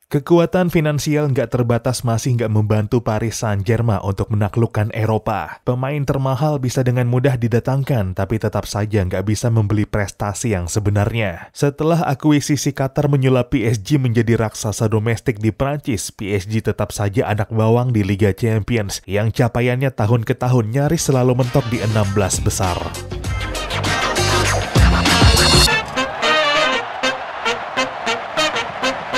Kekuatan finansial nggak terbatas masih nggak membantu Paris Saint-Germain untuk menaklukkan Eropa. Pemain termahal bisa dengan mudah didatangkan, tapi tetap saja nggak bisa membeli prestasi yang sebenarnya. Setelah akuisisi Qatar menyulap PSG menjadi raksasa domestik di Prancis, PSG tetap saja anak bawang di Liga Champions, yang capaiannya tahun ke tahun nyaris selalu mentok di 16 besar.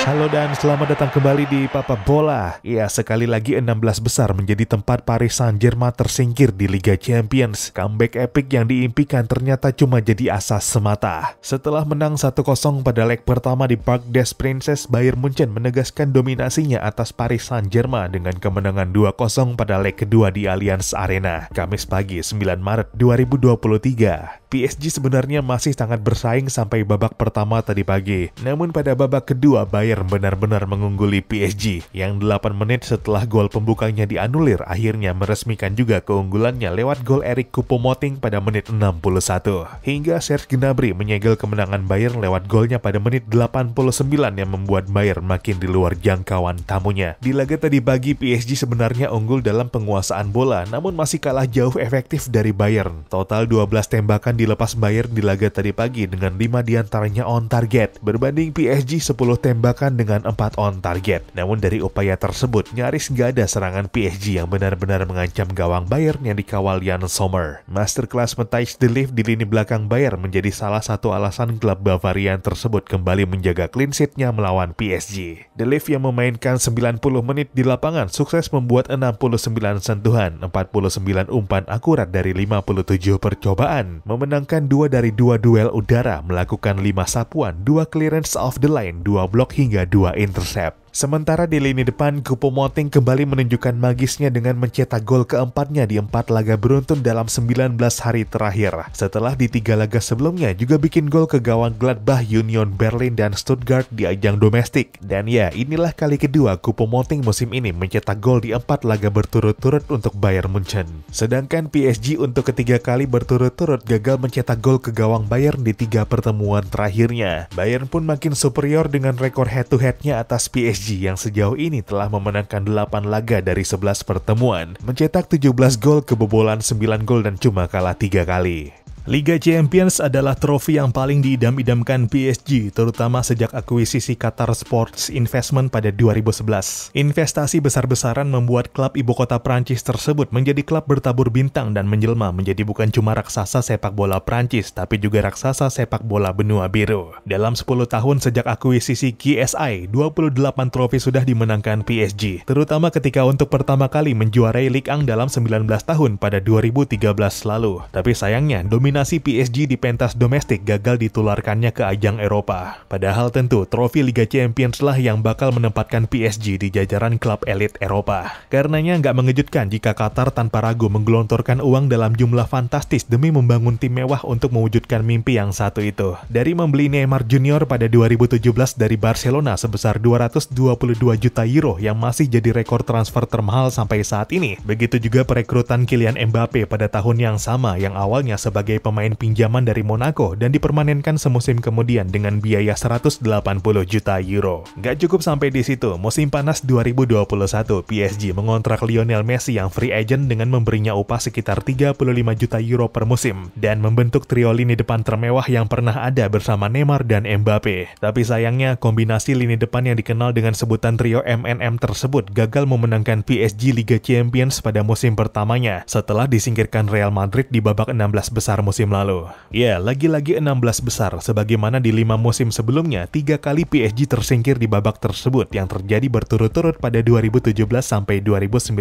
Halo dan selamat datang kembali di Papa Bola. Ya, sekali lagi 16 besar menjadi tempat Paris Saint-Germain tersingkir di Liga Champions. Comeback epic yang diimpikan ternyata cuma jadi asas semata. Setelah menang 1-0 pada leg pertama di Parc des Princes, Bayern Munchen menegaskan dominasinya atas Paris Saint-Germain dengan kemenangan 2-0 pada leg kedua di Allianz Arena, Kamis pagi 9 Maret 2023. PSG sebenarnya masih sangat bersaing sampai babak pertama tadi pagi. Namun pada babak kedua, Bayern benar-benar mengungguli PSG, yang 8 menit setelah gol pembukanya dianulir, akhirnya meresmikan juga keunggulannya lewat gol Eric Choupo-Moting pada menit 61. Hingga Serge Gnabry menyegel kemenangan Bayern lewat golnya pada menit 89 yang membuat Bayern makin di luar jangkauan tamunya. Di laga tadi pagi, PSG sebenarnya unggul dalam penguasaan bola, namun masih kalah jauh efektif dari Bayern. Total 12 tembakan dilepas Bayern di laga tadi pagi dengan 5 diantaranya on target, berbanding PSG 10 tembakan dengan 4 on target. Namun dari upaya tersebut, nyaris nggak ada serangan PSG yang benar-benar mengancam gawang Bayern yang dikawal Jan Sommer. Masterclass Matthijs de Ligt di lini belakang Bayern menjadi salah satu alasan klub Bavarian tersebut kembali menjaga clean sheet-nya melawan PSG. De Ligt yang memainkan 90 menit di lapangan sukses membuat 69 sentuhan, 49 umpan akurat dari 57 percobaan, memenangkan 2 dari 2 duel udara, melakukan 5 sapuan, 2 clearance off the line, 2 blok hingga 2 intercept. Sementara di lini depan, Choupo-Moting kembali menunjukkan magisnya dengan mencetak gol keempatnya di 4 laga beruntun dalam 19 hari terakhir. Setelah di 3 laga sebelumnya juga bikin gol ke gawang Gladbach, Union Berlin, dan Stuttgart di ajang domestik. Dan ya, inilah kali kedua Choupo-Moting musim ini mencetak gol di 4 laga berturut-turut untuk Bayern Munchen. Sedangkan PSG untuk ketiga kali berturut-turut gagal mencetak gol ke gawang Bayern di 3 pertemuan terakhirnya. Bayern pun makin superior dengan rekor head-to-headnya atas PSG yang sejauh ini telah memenangkan 8 laga dari 11 pertemuan, mencetak 17 gol, kebobolan 9 gol dan cuma kalah 3 kali. Liga Champions adalah trofi yang paling diidam-idamkan PSG, terutama sejak akuisisi Qatar Sports Investment pada 2011. Investasi besar-besaran membuat klub ibu kota Prancis tersebut menjadi klub bertabur bintang dan menjelma menjadi bukan cuma raksasa sepak bola Prancis, tapi juga raksasa sepak bola benua biru. Dalam 10 tahun sejak akuisisi KSI, 28 trofi sudah dimenangkan PSG, terutama ketika untuk pertama kali menjuarai Ligue 1 dalam 19 tahun pada 2013 lalu. Tapi sayangnya, dominasi PSG di pentas domestik gagal ditularkannya ke ajang Eropa. Padahal tentu trofi Liga Champions lah yang bakal menempatkan PSG di jajaran klub elit Eropa. Karenanya nggak mengejutkan jika Qatar tanpa ragu menggelontorkan uang dalam jumlah fantastis demi membangun tim mewah untuk mewujudkan mimpi yang satu itu. Dari membeli Neymar Junior pada 2017 dari Barcelona sebesar 222 juta euro yang masih jadi rekor transfer termahal sampai saat ini. Begitu juga perekrutan Kylian Mbappe pada tahun yang sama yang awalnya sebagai pemain pinjaman dari Monaco dan dipermanenkan semusim kemudian dengan biaya 180 juta euro. Gak cukup sampai di situ, musim panas 2021 PSG mengontrak Lionel Messi yang free agent dengan memberinya upah sekitar 35 juta euro per musim dan membentuk trio lini depan termewah yang pernah ada bersama Neymar dan Mbappe. Tapi sayangnya kombinasi lini depan yang dikenal dengan sebutan trio MNM tersebut gagal memenangkan PSG Liga Champions pada musim pertamanya setelah disingkirkan Real Madrid di babak 16 besar musim lalu. Ya, lagi-lagi 16 besar, sebagaimana di 5 musim sebelumnya, 3 kali PSG tersingkir di babak tersebut yang terjadi berturut-turut pada 2017 sampai 2019.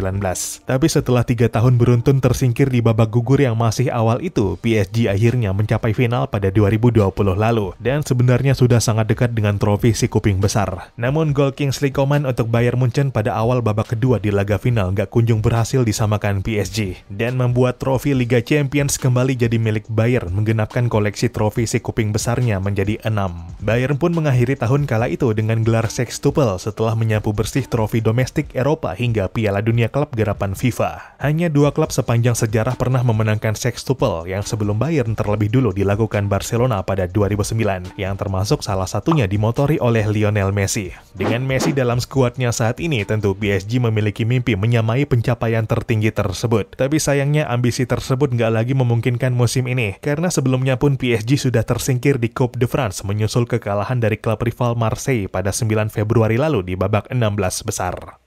Tapi setelah 3 tahun beruntun tersingkir di babak gugur yang masih awal itu, PSG akhirnya mencapai final pada 2020 lalu, dan sebenarnya sudah sangat dekat dengan trofi si kuping besar. Namun gol Kingsley Coman untuk Bayern Munchen pada awal babak kedua di laga final gak kunjung berhasil disamakan PSG, dan membuat trofi Liga Champions kembali jadi milik milik Bayern menggenapkan koleksi trofi si kuping besarnya menjadi 6. Bayern pun mengakhiri tahun kala itu dengan gelar sextuple setelah menyapu bersih trofi domestik Eropa hingga Piala Dunia Klub garapan FIFA. Hanya 2 klub sepanjang sejarah pernah memenangkan sextuple, yang sebelum Bayern terlebih dulu dilakukan Barcelona pada 2009, yang termasuk salah satunya dimotori oleh Lionel Messi. Dengan Messi dalam skuadnya saat ini, tentu PSG memiliki mimpi menyamai pencapaian tertinggi tersebut. Tapi sayangnya ambisi tersebut nggak lagi memungkinkan musim ini, karena sebelumnya pun PSG sudah tersingkir di Coupe de France menyusul kekalahan dari klub rival Marseille pada 9 Februari lalu di babak 16 besar.